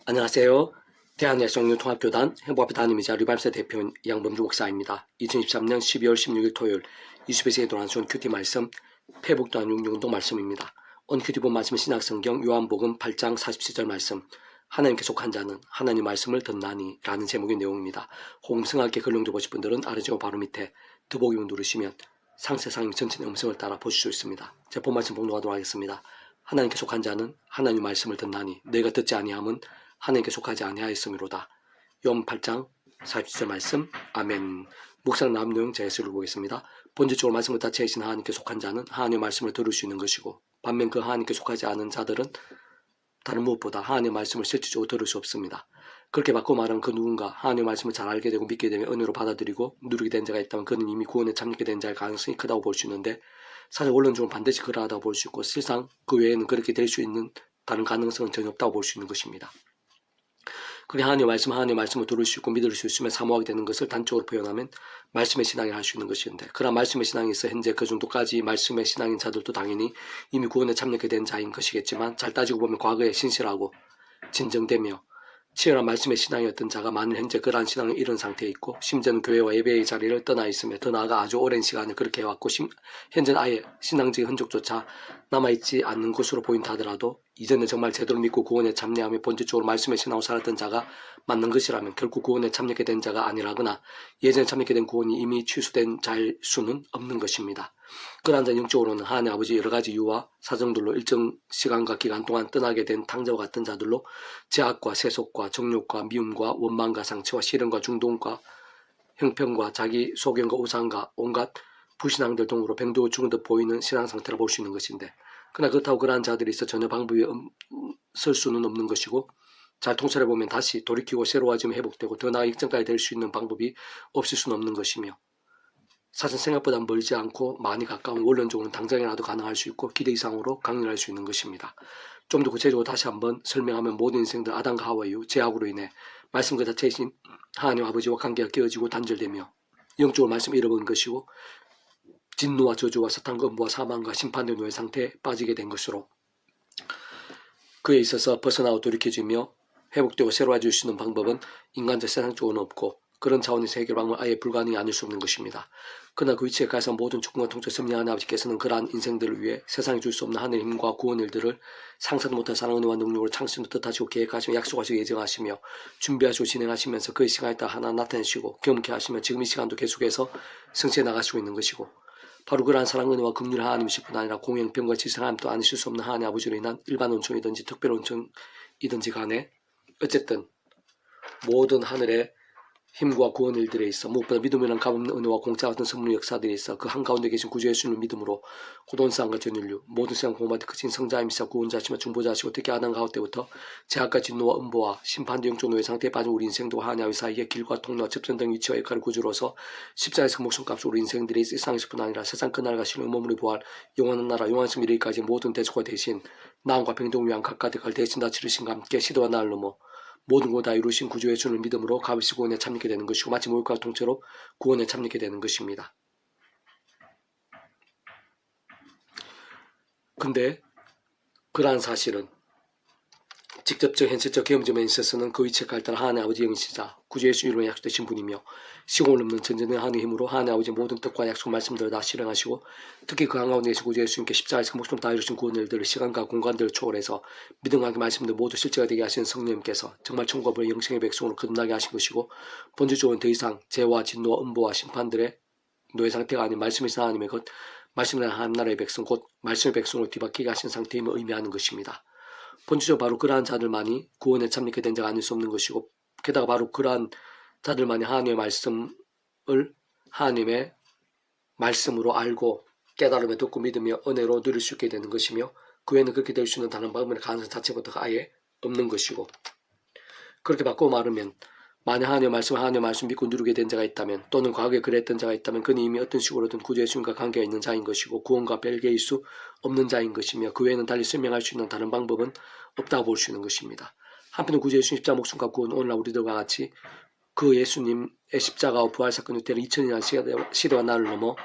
안녕하세요. 대한예성통합교단 행복앞에 담임이자 리발세 대표인 양범주 목사입니다. 2023년 12월 16일 토요일 20회세에 돌아온 큐티 말씀 패북도안 6운동 말씀입니다. 오늘 큐티 본 말씀은 신약성경 요한복음 8장 47절 말씀 하나님께 속한 자는 하나님 말씀을 듣나니 라는 제목의 내용입니다. 호응성하게 글용도 보실 분들은 아래쪽 바로 밑에 더보기문 누르시면 상세상임 전체의 음성을 따라 보실 수 있습니다. 제 본 말씀 봉독하도록 하겠습니다. 하나님께 속한 자는 하나님 말씀을 듣나니 내가 듣지 아니함은 하나님께 속하지 아니하였으므로다. 요한 8장 40절 말씀 아멘. 묵상 나온 내용 제가 읽어보겠습니다. 본질적으로 말씀을 다 채이신 하나님께 속한 자는 하나님의 말씀을 들을 수 있는 것이고 반면 그 하나님께 속하지 않은 자들은 다른 무엇보다 하나님의 말씀을 실질적으로 들을 수 없습니다. 그렇게 바꿔 말하면 그 누군가 하나님의 말씀을 잘 알게 되고 믿게 되면 은혜로 받아들이고 누리게 된 자가 있다면 그는 이미 구원에 참여하게 된 자의 가능성이 크다고 볼 수 있는데 사실 원론적으로 반드시 그러하다고 볼 수 있고 실상 그 외에는 그렇게 될 수 있는 다른 가능성은 전혀 없다고 볼 수 있는 것입니다. 그게 하나님의 말씀을 들을 수 있고 믿을 수 있으면 사모하게 되는 것을 단적으로 표현하면 말씀의 신앙이 할 수 있는 것인데 그런 말씀의 신앙이 있어 현재 그 정도까지 말씀의 신앙인 자들도 당연히 이미 구원에 참여하게 된 자인 것이겠지만 잘 따지고 보면 과거에 신실하고 진정되며 치열한 말씀의 신앙이었던 자가 만일 현재 그러한 신앙을 잃은 상태에 있고 심지어는 교회와 예배의 자리를 떠나 있으며 더 나아가 아주 오랜 시간을 그렇게 해왔고 현재는 아예 신앙적인 흔적조차 남아있지 않는 것으로 보인다 하더라도 이전에 정말 제대로 믿고 구원에 참여하며 본질적으로 말씀의 신앙으로 살았던 자가 맞는 것이라면 결국 구원에 참여하게 된 자가 아니라거나 예전에 참여하게 된 구원이 이미 취소된 자일 수는 없는 것입니다. 그러한 자 영적으로는 하나님 아버지 여러 가지 이유와 사정들로 일정 시간과 기간 동안 떠나게 된 탕자와 같은 자들로 제약과 세속과 정욕과 미움과 원망과 상처와 시련과 중동과 형편과 자기 소견과 우상과 온갖 불신앙들 등으로 병들고 죽은 듯 보이는 신앙 상태를 볼 수 있는 것인데 그러나 그렇다고 그러한 자들이 있어 전혀 방법이 설 수는 없는 것이고 잘 통찰해보면 다시 돌이키고 새로워지면 회복되고 더 나아 익정까지 될 수 있는 방법이 없을 수는 없는 것이며 사실 생각보다 멀지 않고 많이 가까운 원론적으로는 당장이라도 가능할 수 있고 기대 이상으로 강렬할 수 있는 것입니다. 좀 더 구체적으로 다시 한번 설명하면 모든 인생들 아담과 하와 이후 죄악으로 인해 말씀 그 자체이신 하나님 아버지와 관계가 깨어지고 단절되며 영적으로 말씀을 잃어버린 것이고 진노와 저주와 사탄과 음부와 사망과 심판의 노예 상태에 빠지게 된 것으로 그에 있어서 벗어나고 돌이켜지며 회복되고 새로워질 수 있는 방법은 인간적 세상적으로는 없고 그런 차원에서 해결 방법은 아예 불가능이 아닐 수 없는 것입니다. 그러나 그 위치에 가서 모든 주권과 통치 섭리하는 아버지께서는 그러한 인생들을 위해 세상이 줄 수 없는 하늘의 힘과 구원 일들을 상상도 못한 사랑 은혜와 능력으로 창신도 뜻하시고 계획하시며 약속하시고 예정하시며 준비하시고 진행하시면서 그의 시간에 따라 하나 나타내시고 경험케 하시며 지금 이 시간도 계속해서 성취해 나가시고 있는 것이고 바로 그러한 사랑 은혜와 긍휼 하나님이실 뿐 아니라 공영병과 지성함도 아니실 수 없는 하나님 아버지로 인한 일반 온천이든지 특별 온천이든지 간에 어쨌든 모든 하늘의 힘과 구원 일들에 있어 무엇보다 믿음이란 값없는 은혜와 공짜 같은 선물 역사들에 있어 그 한가운데 계신 구주 예수님을 믿음으로 고돈상과 전인류 모든 세상 공부한테 크신 성자임이시자 구원자시며 중보자시고 특히 아담 가운데부터 제약과 진노와 음보와 심판대 영적 노예 상태에 빠진 우리 인생도 하나님 사이에 길과 통로와 접선 등 위치와 역할을 구주로서 십자가에서 목숨값으로 우리 인생들이 세상에서 뿐 아니라 세상 끝날과 신의 몸으로 부활 영원한 나라 영원성 미래까지 모든 대속과 대신 나음과 병동을 위한 각각 대가를 대신 다 치르신과 함께 시도와 나를 넘어 모든 것 다 이루신 구주 예수를 믿음으로 값없이 구원에 참여하게 되는 것이고 마치 모욕과 통째로 구원에 참여하게 되는 것입니다. 근데 그러한 사실은 직접적 현실적 경험점에 있어서는 그 위치에 따라 하나님 아버지 영이시자 구주 예수 이름으로 약속되신 분이며 시공을 넘는 전전의 하나님의 힘으로 하나님 아버지 모든 뜻과 약속 말씀들을 다 실행하시고 특히 그 한가운데 계신 구주 예수님께 십자가에서 목숨 다 이루신 구원 일들을 시간과 공간들을 초월해서 믿음과 말씀들 모두 실제가 되게 하시는 성령님께서 정말 천국을 영생의 백성으로 거듭나게 하신 것이고 본질적으로는 더 이상 죄와 진노와 음보와 심판들의 노예 상태가 아닌 말씀이신 하나님의 것 말씀을 한 나라의 백성 곧 말씀의 백성으로 뒤바뀌게 하신 상태임을 의미하는 것입니다. 본질적으로 바로 그러한 자들만이 구원에 참여하게 된 자가 아닐 수 없는 것이고 게다가 바로 그러한 자들만이 하나님의 말씀을 하나님의 말씀으로 알고 깨달으며 듣고 믿으며 은혜로 누릴 수 있게 되는 것이며 그 외에는 그렇게 될 수 있는 다른 방법의 가능성 자체부터가 아예 없는 것이고 그렇게 바꿔 말하면 만약 하나님의 말씀 믿고 누리게 된 자가 있다면 또는 과거에 그랬던 자가 있다면 그는 이미 어떤 식으로든 구주 예수님과 관계가 있는 자인 것이고 구원과 별개일 수 없는 자인 것이며 그 외에는 달리 설명할 수 있는 다른 방법은 없다고 볼 수 있는 것입니다. 한편은 구주 예수님 십자가 목숨과 구원 오늘날 우리들과 같이 그 예수님의 십자가와 부활사건 후태를 2000년이라는 시대와 날을 넘어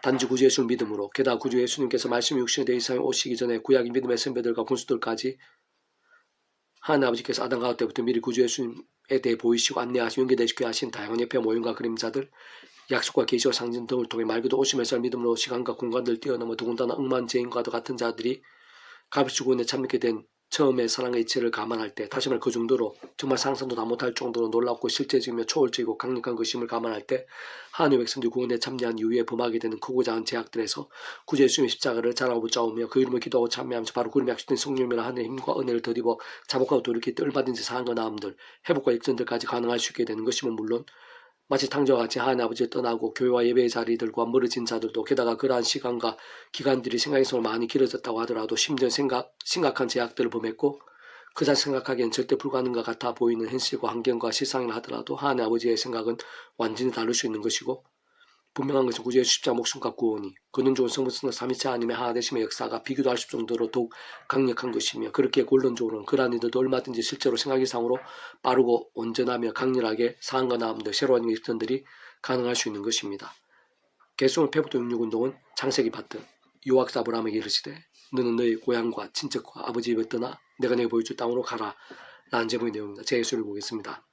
단지 구주 예수를 믿음으로 게다가 구주 예수님께서 말씀이 육신이 되어 이 세상에 오시기 전에 구약의 믿음의 선배들과 군수들까지 하나님 아버지께서 아담과 하와 때부터 미리 구주 예수님에 대해 보이시고 안내하시고 연결되시게 하신 다양한 예표 모형과 그림자들, 약속과 계시와 상징 등을 통해 말 그대로 오심에서 믿음으로 시간과 공간을 뛰어넘어 더군다나 억만죄인과도 같은 자들이 값없이 구원에 참여하게 된 처음의 사랑의 이치를 감안할 때, 다시 말해 그 정도로 정말 상상도 다 못할 정도로 놀랍고 실제적이며 초월적이고 강력한 것임을 감안할 때 하나님의 백성들이 구원에 참여한 이후에 범하게 되는 크고 작은 제약들에서 구주 예수님의 십자가를 자랑하고 붙잡으며 그 이름을 기도하고 참여하면서 바로 그림에 약속된 성령이라 하늘의 힘과 은혜를 덧입어 자복하고 돌이킬 때 얼마든지 상한과 나음들, 회복과 역전들까지 가능할 수 있게 되는 것이면 물론 마치 탕자와 같이 하나님 아버지를 떠나고 교회와 예배의 자리들과 멀어진 자들도 게다가 그러한 시간과 기간들이 생각에서 많이 길어졌다고 하더라도 심지어 심각한 제약들을 범했고 그자 생각하기엔 절대 불가능과 같아 보이는 현실과 환경과 실상이라 하더라도 하나님 아버지의 생각은 완전히 다를 수 있는 것이고 분명한 것은 구주 예수 십자가 목숨과 구원이 그는 좋은 성부성과 삼위체 하나님의 하나 되심의 역사가 비교도 할 수 없을 정도로 더욱 강력한 것이며 그렇게 본론적으로는 그러한 이들도 얼마든지 실제로 생각이상으로 빠르고 온전하며 강렬하게 사항과 나음들 새로운 일전들이 가능할 수 있는 것입니다. 개수는 페부도 66운동은 창세기 파트 요학사 아브라함에게 이르시되 너는 너의 고향과 친척과 아버지 집을 떠나 내가 내게 보여줄 땅으로 가라 라는 제목의 내용입니다. 제 예수를 보겠습니다.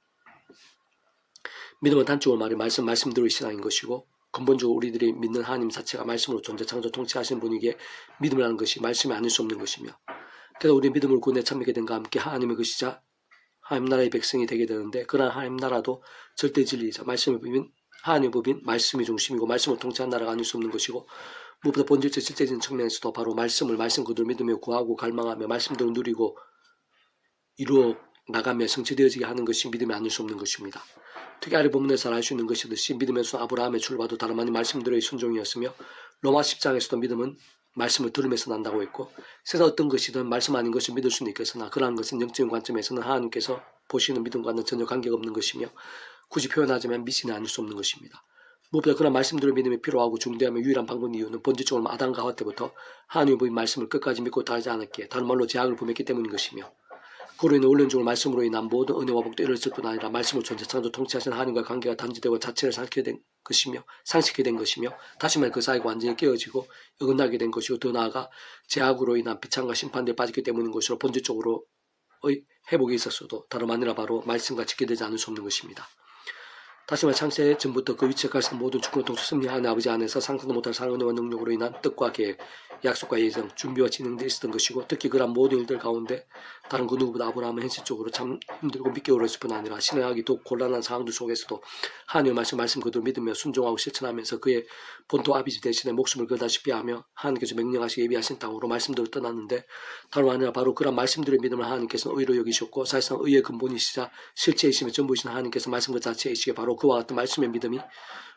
믿음은 단적으로 말해 말씀대로의 신앙인 것이고 근본적으로 우리들이 믿는 하나님 자체가 말씀으로 존재, 창조, 통치하신 분에게 믿음을 하는 것이 말씀이 아닐 수 없는 것이며 그래서 우리 믿음을 구원에 참여하게 된과 함께 하나님의 것이자 하나님 나라의 백성이 되게 되는데 그러한 하나님 나라도 절대 진리이자 말씀의 법인 하나님의 법인 말씀이 중심이고 말씀을 통치한 나라가 아닐 수 없는 것이고 무엇보다 본질적 실제적인 측면에서도 바로 말씀 그대로 믿으며 구하고 갈망하며 말씀대로 누리고 이루어 나가며 성취되어지게 하는 것이 믿음이 아닐 수 없는 것입니다. 특히 아래 본문에서 알 수 있는 것이듯이 믿음에서 아브라함의 출발도 다름 아닌 말씀대로의 순종이었으며 로마 10장에서도 믿음은 말씀을 들으면서 난다고 했고 세상 어떤 것이든 말씀 아닌 것을 믿을 수는 있겠으나 그러한 것은 영적인 관점에서는 하나님께서 보시는 믿음과는 전혀 관계가 없는 것이며 굳이 표현하자면 미신이 아닐 수 없는 것입니다. 무엇보다 그런 말씀대로 믿음이 필요하고 중대하며 유일한 방법의 이유는 본질적으로 아담과 하와 때부터 하나님의 보인 말씀을 끝까지 믿고 따르지 않았기에 다른 말로 제약을 범했기 때문인 것이며 그로 인해 원론적으로 말씀으로 인한 모든 은혜와 복도 이르렀을 뿐 아니라 말씀을 존재 창조 통치하신 하나님과 관계가 단지되고 자체를 상식게 된 것이며 다시 말해 그 사이가 완전히 깨어지고 어긋나게 된 것이고 더 나아가 제약으로 인한 비참과 심판들에 빠졌기 때문인 것으로 본질적으로의 회복이 있었어도 다름 아니라 바로 말씀과 직결되지 않을 수 없는 것입니다. 다시 말해 창세 전부터 그 위치에 갈수 모든 주권을 통치 승리하는 아버지 안에서 상상도 못할 사랑의 은혜와 능력으로 인한 뜻과 계획, 약속과 예정, 준비와 진행되어 있었던 것이고 특히 그런 모든 일들 가운데 다른 그 누구보다 아브라함은 현실적으로 참 힘들고 믿기 어려웠을 뿐 아니라 신뢰하기 더욱 곤란한 상황들 속에서도 하나님의 말씀 그대로 믿으며 순종하고 실천하면서 그의 본토 아비지 대신에 목숨을 걸다시피 하며 하나님께서 명령하시고 예비하신 땅으로 말씀대로 떠났는데 다름 아니라 바로 그런 말씀들의 믿음을 하나님께서는 의로 여기셨고 사실상 의의 근본이시자 실체이시며 전부이신 하나님께서 말씀 그 자체이시기에 바로 그와 같은 말씀의 믿음이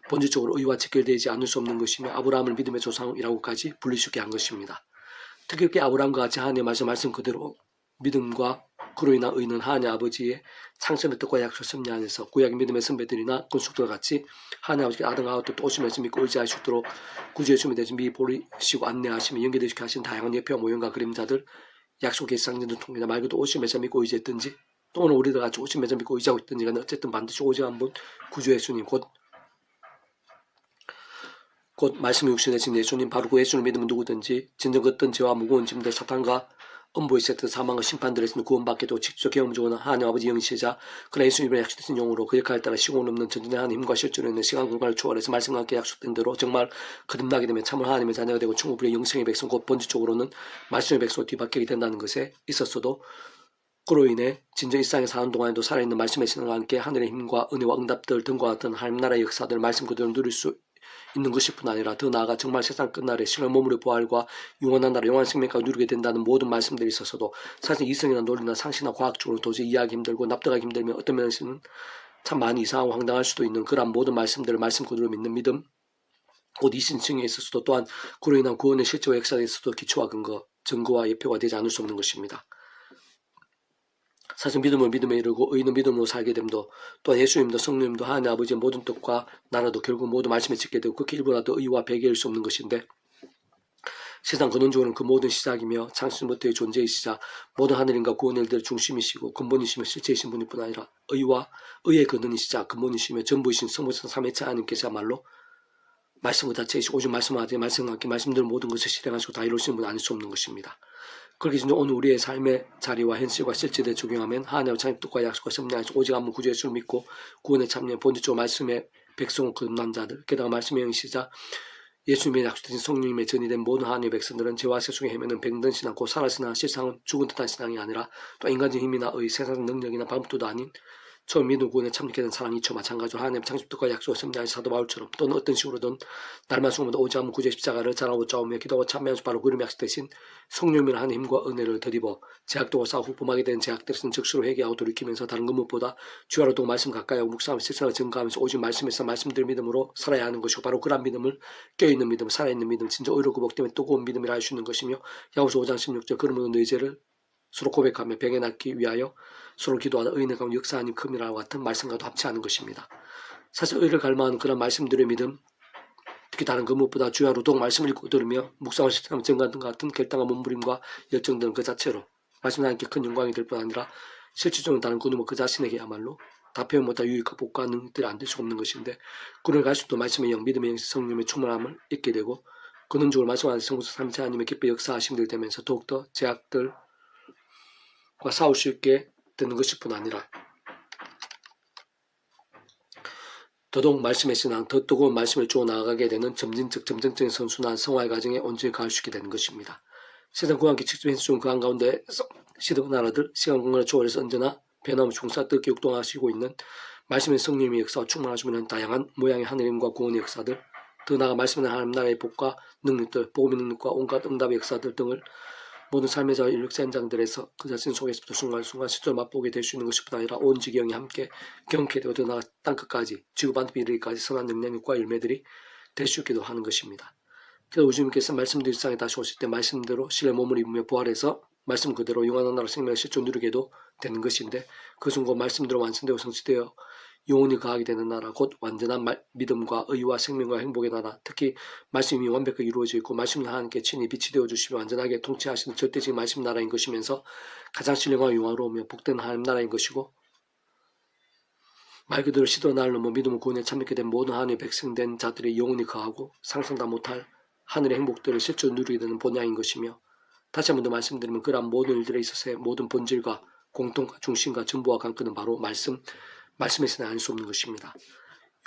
본질적으로 의와 직결되지 않을 수 없는 것이며 아브라함을 믿음의 조상이라고까지 불릴 수 있게 한 것입니다. 특히 이렇게 아브라함과 같이 하나님의 말씀 그대로 믿음과 그로 인한 의는 하나님 아버지의 창세의 뜻과 약속 섭리 안에서 구약의 믿음의 선배들이나 군숙들과 같이 하나님 아버지께 아담과 하와 또 오시면서 믿고 의지할 수 있도록 구주 예수님에 대해서 미리 보리시고 안내하시며 연결되시게 하신 다양한 예표와 모형과 그림자들 약속의 상징들 통해 말 그대로 오시면서 믿고 의지했든지 또는 우리들 같이 오시면서 믿고 의지하고 있든지 간에 어쨌든 반드시 오직 한 분 구주 예수님 곧 말씀이 육신되신 예수님 바로 그 예수를 믿으면 누구든지 진정 어떤 죄와 무거운 짐들 사탄과 음보의 세트 사망과 심판들에서는 구원받게 되고 직접 경험적으로 하나님 아버지 영시자 그러나 예수님의 약속된 영으로 그 역할에 따라 시공을 넘는 전진의 하나님 힘과 실제로 있는 시간 공간을 초월해서 말씀과 함께 약속된 대로 정말 거듭나게 되면 참으로 하나님의 자녀가 되고 천국의 영생의 백성 곧 본질적으로는 말씀의 백성으로 뒤바뀌게 된다는 것에 있었어도 그로 인해 진정 일상에 사는 동안에도 살아있는 말씀의 신앙과 함께 하늘의 힘과 은혜와 응답들 등과 같은 하나님 나라의 역사들 말씀 그대로 누릴 수 있는 것일 뿐 아니라 더 나아가 정말 세상 끝날에 신의 몸으로의 부활과 영원한 나라 영원한 생명까지 누리게 된다는 모든 말씀들이 있어서도 사실 이성이나 논리나 상식이나 과학적으로 도저히 이해하기 힘들고 납득하기 힘들면 어떤 면에서는 참 많이 이상하고 황당할 수도 있는 그러한 모든 말씀들을 말씀 그대로 믿는 믿음 곧 이신층에 있어서도 또한 그로 인한 구원의 실제와 역사에 있어서도 기초와 근거, 증거와 예표가 되지 않을 수 없는 것입니다. 사실 믿음을 믿음에 이르고 의는 믿음으로 살게 됨도 또한 예수님도 성령님도 하나님 아버지의 모든 뜻과 나라도 결국 모두 말씀에 짓게 되고 그렇게 일부라도 의와 배경일 수 없는 것인데 세상 근원적으로는 그 모든 시작이며 창세부터의 존재이시자 모든 하늘인과 구원 일들의 중심이시고 근본이시며 실체이신 분일 뿐 아니라 의와 의의 근원이시자 근본이시며 전부이신 성부성 삼위체 하나님께서야말로 말씀 그 자체이시고 오직 말씀하지 말씀과 함께 말씀대로 모든 것을 실행하시고 다 이루시는 분 아닐 수 없는 것입니다. 그렇게 진짜 오늘 우리의 삶의 자리와 현실과 실제에 적용하면 하나님의 창립 뜻과 약속과 섭리 안에서 오직 한 분 구주 예수를 믿고 구원에 참여한 본질적으로 말씀의 백성을 거듭난 자들, 게다가 말씀의 영이시자 예수님의 약속되신 성령님의 전이된 모든 하나님의 백성들은 죄와 세속에 헤매는 병든 신앙, 곧 살아신앙, 실상은 죽은 듯한 신앙이 아니라 또 인간적 힘이나 의, 세상적 능력이나 방법도 아닌 처음 믿음 구원에 참여하게 된 사랑이 이처 마찬가지로 하나님의 창립뜻과 약속을 섭리하신 사도 바울처럼 또는 어떤 식으로든 날만 숨어도 오지 않은 구주의 십자가를 자랑하고 싸우며 기도하고 참여하면서 바로 그름의 약속 대신 성령이라 하는 힘과 은혜를 덧입어 제약도와 싸우고 범하게 된 제약들은 즉시로 회개하고 돌이키면서 다른 것 무엇보다 주야로 동 말씀 가까이하고 묵상하며 실상을 증거하면서 오직 말씀에서 말씀들 믿음으로 살아야 하는 것이고 바로 그런 믿음을 껴있는 믿음, 살아있는 믿음, 진짜 의로 구복되면 뜨거운 믿음이라 할 수 있는 것이며 야고보서 5장 16절 그러므로 너희 죄를 서로 고백하며 병에 낫기 위하여 서로 기도하다 의인의 가운데 역사하니 큼이라와 같은 말씀과도 합치하는 것입니다. 사실 의를 갈망하는 그런 말씀들의 믿음, 특히 다른 그 무엇보다 주야 루동 말씀을 읽고 들으며 묵상을 실천하며 증거하는 것 같은 결단과 몸부림과 열정들은 그 자체로 말씀 하나님께 큰 영광이 될 뿐 아니라 실질적으로 다른 그 누구 그 자신에게야말로 다 표현 못할 유익과 복과 능력들이 안 될 수 없는 것인데 그를 갈수록 말씀의 영, 믿음의 영, 성령의 충만함을 잊게 되고 근원적으로 말씀 안에서 성수 삼체 하나님의 기뻐 역사하심들 되면서 더욱더 제약들과 싸울 수 있게 되는 것일 뿐 아니라 더더욱 말씀의 신앙, 더 뜨거운 말씀을 주어 나아가게 되는 점진적인 선순환 성화의 과정에 온전히 가할 수 있게 되는 것입니다. 세상 구한기 직접 현수중 그 한가운데 시대의 나라들, 시간 공간을 초월해서 언제나 변함없이 종사 뜻기 역동하시고 있는 말씀의 성령의 역사와 충만하시면 다양한 모양의 하느님과 구원의 역사들, 더 나아가 말씀의 하나님 나라의 복과 능력들, 복음의 능력과 온갖 응답의 역사들 등을 모든 삶의 자와 인력사 현장들에서 그 자신 속에서부터 순간순간 실제로 맛보게 될 수 있는 것뿐 아니라 온 지경이 함께 경쾌 되어 더 나아 땅끝까지 지구 반대에 이르기까지 선한 능력과 열매들이 될 수 있기도 하는 것입니다. 그래서 우주님께서 말씀들 일상에 다시 오실 때 말씀대로 신의 몸을 입으며 부활해서 말씀 그대로 영원한 나라 생명을 실존 누리게도 되는 것인데 그 순간 말씀대로 완성되어 성취되어 영원히 거하게 되는 나라, 곧 완전한 믿음과 의와 생명과 행복의 나라, 특히 말씀이 완벽하게 이루어져 있고 말씀이 하나님께 친히 빛이 되어주시며 완전하게 통치하시는 절대적인 말씀 나라인 것이면서 가장 신령하고 영화로우며 복된 하나님 나라인 것이고 말 그대로 시도 나를 넘어 믿음을 구원에 참여하게 된 모든 하나님의 백성된 자들이 영원히 거하고 상상도 못할 하늘의 행복들을 실제로 누리게 되는 본향인 것이며 다시 한 번 더 말씀드리면 그러한 모든 일들에 있어서의 모든 본질과 공통과 중심과 전부와 관건은 바로 말씀에서는 알 수 없는 것입니다.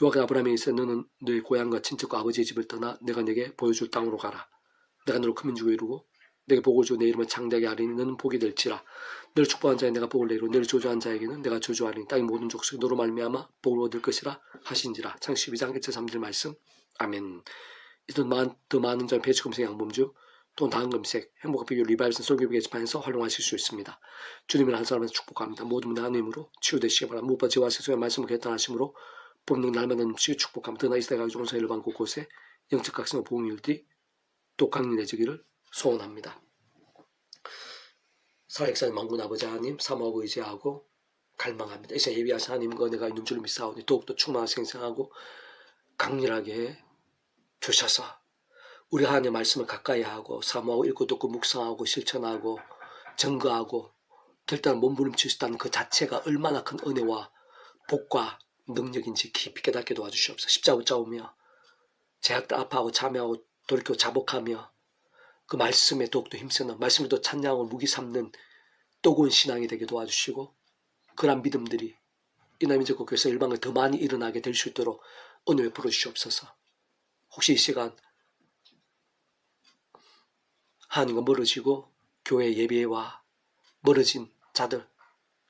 요한과 아브라함에 있어 너는 너의 고향과 친척과 아버지의 집을 떠나 내가 내게 보여줄 땅으로 가라. 내가 너를 큰 민족을 이루고 내게 복을 주고 내 이름을 창대하게 하리니 너는 복이 될지라. 너를 축복한 자에 내가 복을 내리고 너를 저주한 자에게는 내가 저주하리니 땅의 모든 족속이 너로 말미암아 복을 얻을 것이라 하신지라. 창세기 12장 1절 3절 말씀. 아멘. 더 많은 점 배치 검색 양범주 또는 다음 검색 행복한 비교 리바이브슨 설교 게시판에서 활용하실 수 있습니다. 주님을 한 사람에서 축복합니다. 모든 분들 하나님으로 치유되시기 바랍니다. 무엇보다 제와 세상의 말씀을 결단하심으로 본능 날마다 치유 축복합니다. 더나 이 시대가 가지고 온 일반 곳곳에 영적 각성과 복음일들이 또 강림해지기를 소원합니다. 살아역사의 만군 아버지 하나님 사모하고 의지하고 갈망합니다. 이제 예비하신 하나님과 은혜가 있는 줄 믿사오니 더욱더 충만하게 생생하고 강렬하게 주셔서 우리 하나님의 말씀을 가까이 하고 사모하고 읽고 듣고 묵상하고 실천하고 증거하고 결단을 몸부림칠 수 있다는 그 자체가 얼마나 큰 은혜와 복과 능력인지 깊이 깨닫게 도와주시옵소서. 십자가 붙잡으며 제약들 아파하고 참여하고 돌이켜 자복하며 그 말씀에 더욱더 힘쓰는 말씀을 더 찬양하고 무기 삼는 뜨거운 신앙이 되게 도와주시고 그런 믿음들이 이남인적 국교에서 일방을 더 많이 일어나게 될 수 있도록 은혜 베풀어 주시옵소서. 혹시 이 시간 하나님과 멀어지고 교회 예배와 멀어진 자들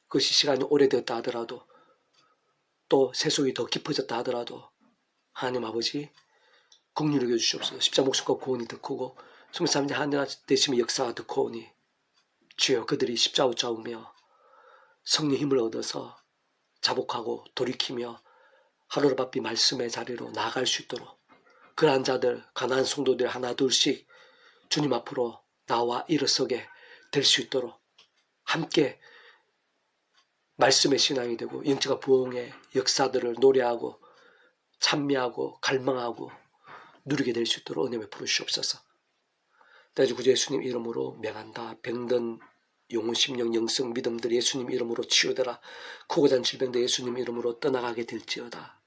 그것이 시간이 오래되었다 하더라도 또 세속이 더 깊어졌다 하더라도 하나님 아버지 긍휼히 여겨 주시옵소서. 십자가 목숨과 구원이 더 크고 성삼위 하나님 되심의 역사가 더 크오니 주여 그들이 십자가 붙잡으며 성령 힘을 얻어서 자복하고 돌이키며 하루라바삐 말씀의 자리로 나아갈 수 있도록 그러한 자들 가난한 성도들 하나 둘씩 주님 앞으로 나와 일어서게 될 수 있도록 함께 말씀의 신앙이 되고 영적과 부흥의 역사들을 노래하고 찬미하고 갈망하고 누리게 될 수 있도록 은혜 베풀어 주시옵소서. 대주 구주 예수님 이름으로 명한다. 병든 영혼, 심령, 영성, 믿음들 예수님 이름으로 치유되라. 크고 작은 질병들 예수님 이름으로 떠나가게 될지어다.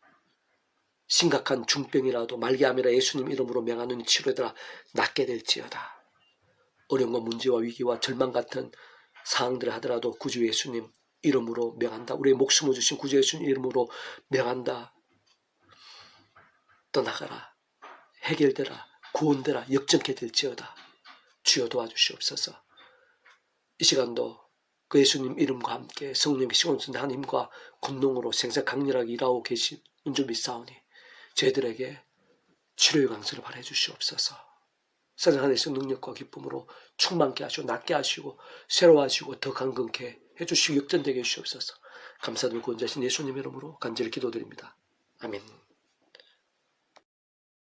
심각한 중병이라도 말기암이라 예수님 이름으로 명하는 치료되라. 낫게 될지어다. 어려움과 문제와 위기와 절망 같은 상황들을 하더라도 구주 예수님 이름으로 명한다. 우리의 목숨을 주신 구주 예수님 이름으로 명한다. 떠나가라. 해결되라. 구원되라. 역전케 될지어다. 주여 도와주시옵소서. 이 시간도 그 예수님 이름과 함께 성령의 시원한 하나님과 권능으로 생사 강렬하게 일하고 계신 줄 믿사오니 저희들에게 치료의 강수를 발해 주시옵소서. 세상 안에서 능력과 기쁨으로 충만케 하시고 낫게 하시고 새로워하시고 더 강건케 해주시고 역전되게 해주시옵소서. 감사드리고 구원자신 예수님 이름으로 간절히 기도드립니다. 아멘.